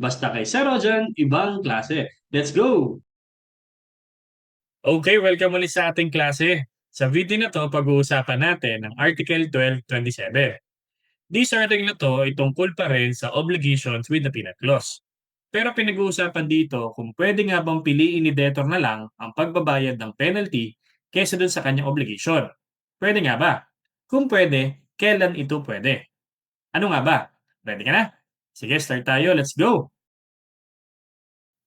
Basta kay Sir Rojan, ibang klase. Let's go! Okay, welcome ulit sa ating klase. Sa video na to, pag-uusapan natin ang Article 1227. This article na to ay tungkol pa rin sa obligations with the penal clause. Pero pinag-uusapan dito kung pwede nga bang piliin ni debtor na lang ang pagbabayad ng penalty kaysa dun sa kanyang obligation. Pwede nga ba? Kung pwede, kailan ito pwede? Ano nga ba? Ready ka na? Sige, start tayo. Let's go!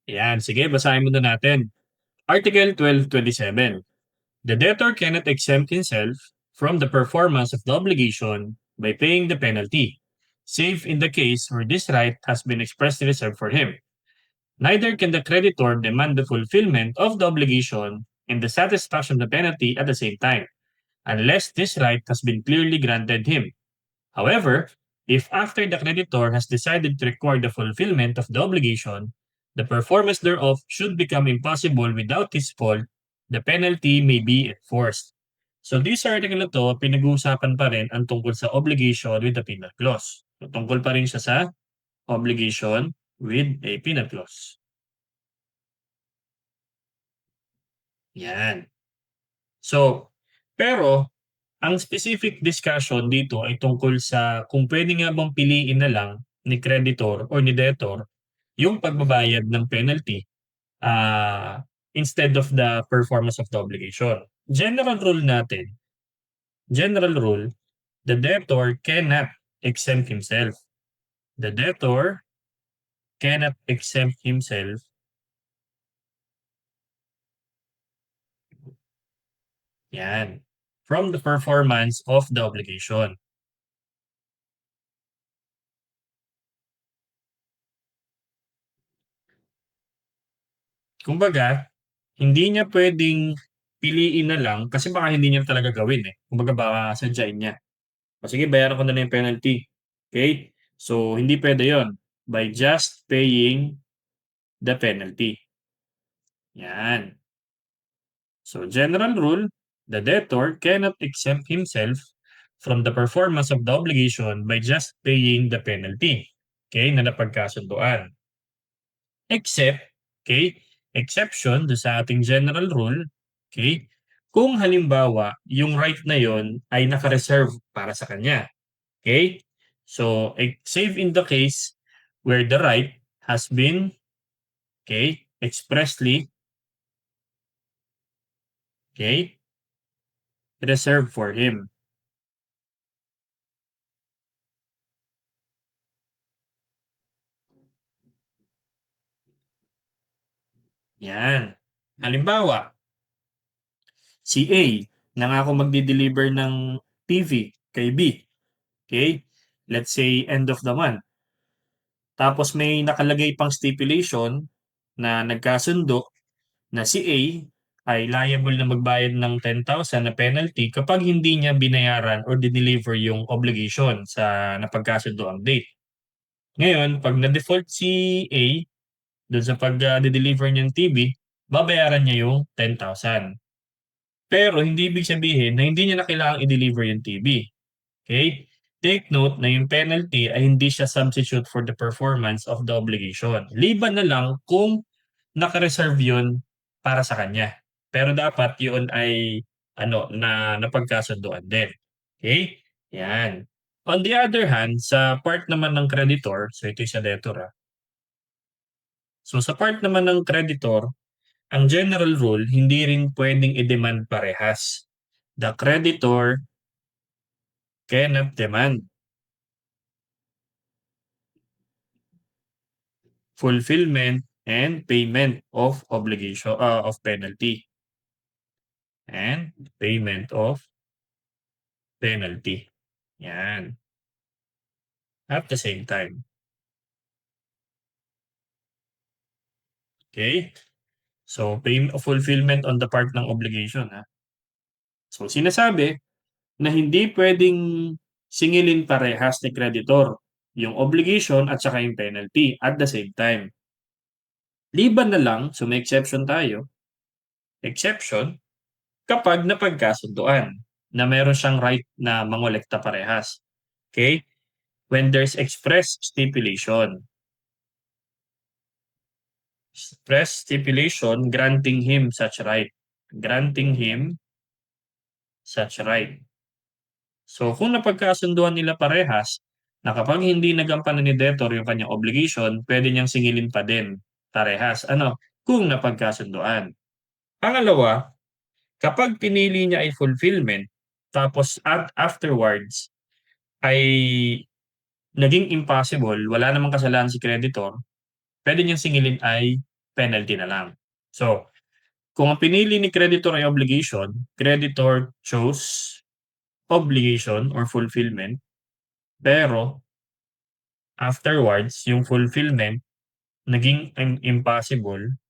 Yan, sige, basahin muna natin. Article 1227. The debtor cannot exempt himself from the performance of the obligation by paying the penalty, save in the case where this right has been expressly reserved for him. Neither can the creditor demand the fulfillment of the obligation and the satisfaction of the penalty at the same time, unless this right has been clearly granted him. However, if after the creditor has decided to require the fulfillment of the obligation, the performance thereof should become impossible without his fault, the penalty may be enforced. So this article na to, pinag-uusapan pa rin ang tungkol sa obligation with the penal clause. So, tungkol pa rin siya sa obligation with a penal clause. Yan. So, pero ang specific discussion dito ay tungkol sa kung pwede nga bang piliin na lang ni creditor or ni debtor yung pagbabayad ng penalty instead of the performance of the obligation. General rule, the debtor cannot exempt himself. The debtor cannot exempt himself yan, from the performance of the obligation. Kumbaga, hindi niya pwedeng piliin na lang kasi baka hindi niya talaga gawin eh. Kumbaga baka sadyain niya. O sige, bayaran ko na lang yung penalty. Okay? So, hindi pwede yon by just paying the penalty. Yan. So, general rule, the debtor cannot exempt himself from the performance of the obligation by just paying the penalty. Okay? Na napagkasunduan. Except, okay, exception do sa ating general rule, okay, kung halimbawa yung right na yon ay naka-reserve para sa kanya. Okay? So, save in the case where the right has been, okay, expressly, okay, reserved for him. Yan. Halimbawa, si A nangako magde-deliver ng TV kay B. Okay? Let's say end of the month. Tapos may nakalagay pang stipulation na nagkasundo na si A ay liable na magbayad ng 10,000 na penalty kapag hindi niya binayaran or dineliver yung obligation sa napagkasundoang date. Ngayon, pag na-default si A doon sa pag-deliver niyang TV, babayaran niya yung 10,000. Pero hindi ibig sabihin na hindi niya na kailangang i-deliver yung TV. Okay? Take note na yung penalty ay hindi siya substitute for the performance of the obligation. Liban na lang kung naka-reserve yun para sa kanya. Pero dapat yun ay na napagkasunduan din. Okay? Yan. On the other hand, sa part naman ng creditor, so ito yung sa debtor. So sa part naman ng creditor, ang general rule, hindi rin pwedeng i-demand parehas. The creditor cannot demand fulfillment and payment of obligation of penalty and payment of penalty. Yan. At the same time. Okay? So, fulfillment on the part ng obligation. So, sinasabi na hindi pwedeng singilin parehas ni creditor yung obligation at saka yung penalty at the same time. Liban na lang, so may exception tayo, exception, kapag napagkasunduan na meron siyang right na mangolekta parehas. Okay? When there's express stipulation. express stipulation granting him such right. Granting him such right. So kung napagkasunduan nila parehas na kapag hindi nagampanan ni debtor yung kanyang obligation, pwede niyang singilin pa din parehas. Ano? Kung napagkasunduan. Pangalawa, kapag pinili niya ay fulfillment, tapos at afterwards ay naging impossible, wala namang kasalanan si creditor, pwede niyang singilin ay penalty na lang. So, kung ang pinili ni creditor ay obligation, creditor chose obligation or fulfillment, pero afterwards, yung fulfillment naging impossible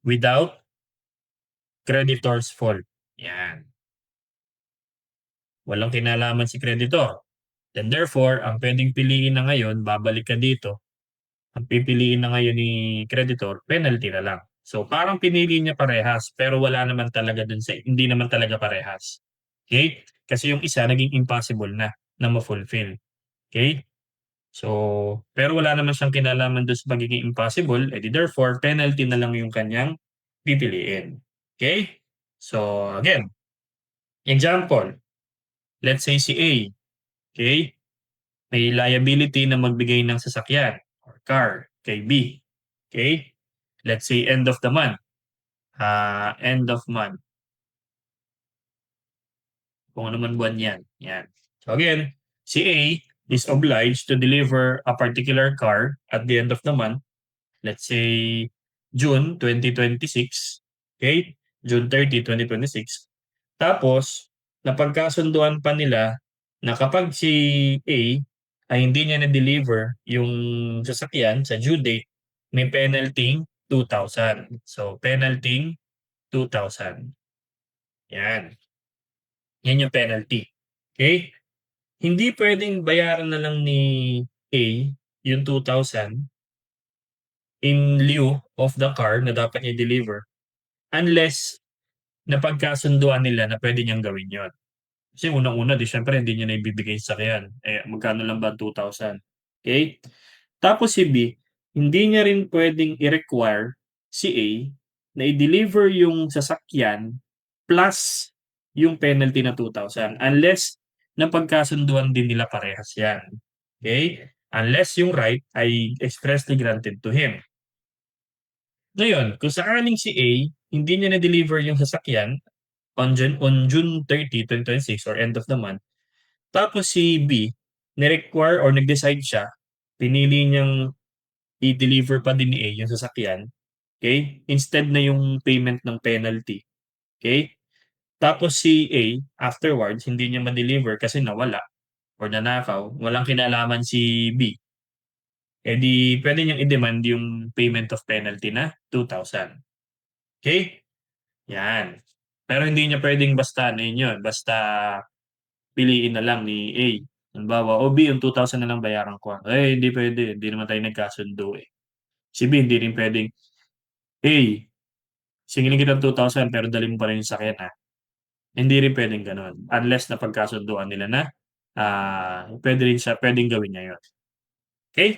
without creditor's fault. Yan. Walang kinalaman si creditor. Then therefore, ang pwedeng piliin na ngayon, babalik ka dito, ang pipiliin na ngayon ni creditor, penalty na lang. So parang pinili niya parehas, pero wala naman talaga dun sa, hindi naman talaga parehas. Okay? Kasi yung isa naging impossible na ma-fulfill. Okay? So, pero wala naman siyang kinalaman dun sa pagiging impossible, edi therefore, penalty na lang yung kanyang pipiliin. Okay? So, again, example, let's say si A, okay? May liability na magbigay ng sasakyan or car kay B. Okay? Let's say end of the month. End of month. Kung ano man buwan yan. Yan. So again, si A is obliged to deliver a particular car at the end of the month. Let's say June 2026. Okay? June 30, 2026. Tapos, napagkasunduan pa nila na kapag si A ay hindi niya na-deliver yung sasakyan sa due date, may penalty 2,000. So, penalty 2,000. Yan. Yan yung penalty. Okay? Hindi pwedeng bayaran na lang ni A yung 2,000 in lieu of the car na dapat niya deliver unless napagkasunduan nila na pwede niyang gawin yon. Kasi unang-una, di syempre hindi niya na ibibigay sa sakyan. Eh, magkano lang ba 2,000? Okay? Tapos si B, hindi niya rin pwedeng i-require si A na i-deliver yung sasakyan plus yung penalty na 2,000 unless napagkasunduan din nila parehas yan. Okay? Unless yung right ay expressly granted to him. Ngayon, kung sakaling si A, hindi niya na-deliver yung sasakyan on June 30, 2026 or end of the month, tapos si B, ni-require or nag-decide siya, pinili niyang i-deliver pa din ni A yung sasakyan, okay? Instead na yung payment ng penalty, okay? Tapos si A, afterwards, hindi niya ma-deliver kasi nawala or nanakaw, walang kinalaman si B. Eh di, pwede niyang i-demand yung payment of penalty na 2,000. Okay? Yan. Pero hindi niya pwedeng basta ano yun, basta piliin na lang ni A. Halimbawa, o B, yung 2,000 na lang bayaran ko. Eh, hindi pwede. Hindi naman tayo nagkasundo eh. Si B, hindi rin pwedeng, A, singilin kita ng 2,000 pero dali mo pa rin yung sakyan ha. Hindi rin pwedeng ganun. Unless na pagkasunduan nila na pwede rin siya, pwedeng gawin niya yun. Okay?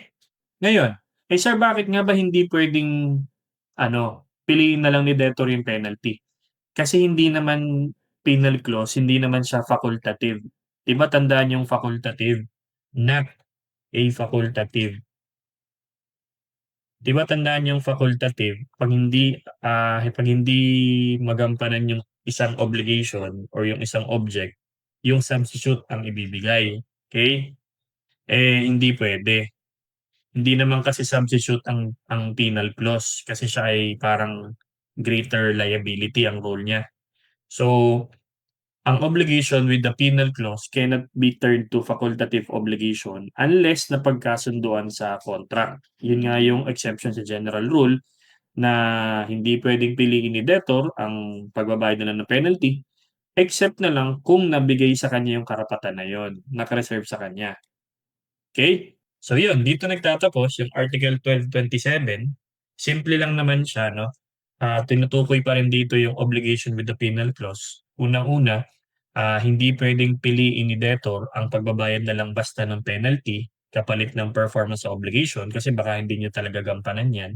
Ngayon, eh sir, bakit nga ba hindi pwedeng piliin na lang ni debtor yung penalty? Kasi hindi naman penal clause, hindi naman siya facultative. 'Di ba tandaan yung facultative? Not a facultative. 'Di ba tandaan yung facultative, pag hindi magampanan yung isang obligation or yung isang object, yung substitute ang ibibigay, okay? Eh, hindi puwede. Hindi naman kasi substitute ang penal clause kasi siya ay parang greater liability ang role niya. So, ang obligation with the penal clause cannot be turned to facultative obligation unless napagkasunduan sa contract. Yun nga yung exception sa general rule na hindi pwedeng piliin ni debtor ang pagbabayad na lang ng penalty except na lang kung nabigay sa kanya yung karapatan na yon, naka-reserve sa kanya. Okay? So yun, dito nagtatapos yung Article 1227. Simple lang naman siya, no? Tinutukoy pa rin dito yung obligation with the penal clause. Unang-una, hindi pwedeng piliin ni debtor ang pagbabayad na lang basta ng penalty kapalit ng performance obligation kasi baka hindi niyo talaga gampanan yan.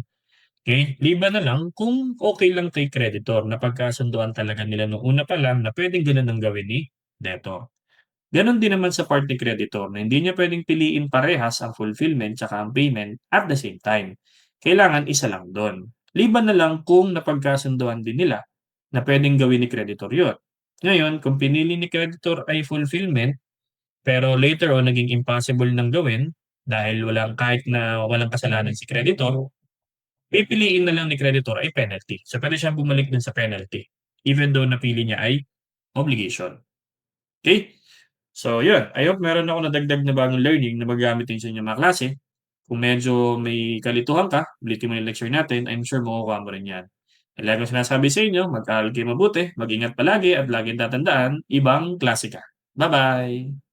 Okay? Liban na lang kung okay lang kay creditor na pagkasunduan talaga nila nung una pa lang na pwedeng ganun ang gawin ni debtor. Ganon din naman sa part ni creditor na hindi niya pwedeng piliin parehas ang fulfillment tsaka ang payment at the same time. Kailangan isa lang doon. Liban na lang kung napagkasunduan din nila na pwedeng gawin ni creditor yun. Ngayon, kung pinili ni creditor ay fulfillment, pero later on naging impossible nang gawin dahil kahit na walang kasalanan si creditor, pipiliin na lang ni creditor ay penalty. So, pwede siyang bumalik dun sa penalty even though napili niya ay obligation. Okay? So, yun. I hope meron ako nadagdag na bagong learning na magamit din sa inyong mga klase. Kung medyo may kalituhan ka, ulitin mo yung lecture natin, I'm sure makukuha mo rin yan. And like ko sinasabi sa inyo, mag-aaral kayo mabuti, mag-ingat palagi at laging tatandaan, ibang klase ka. Bye-bye!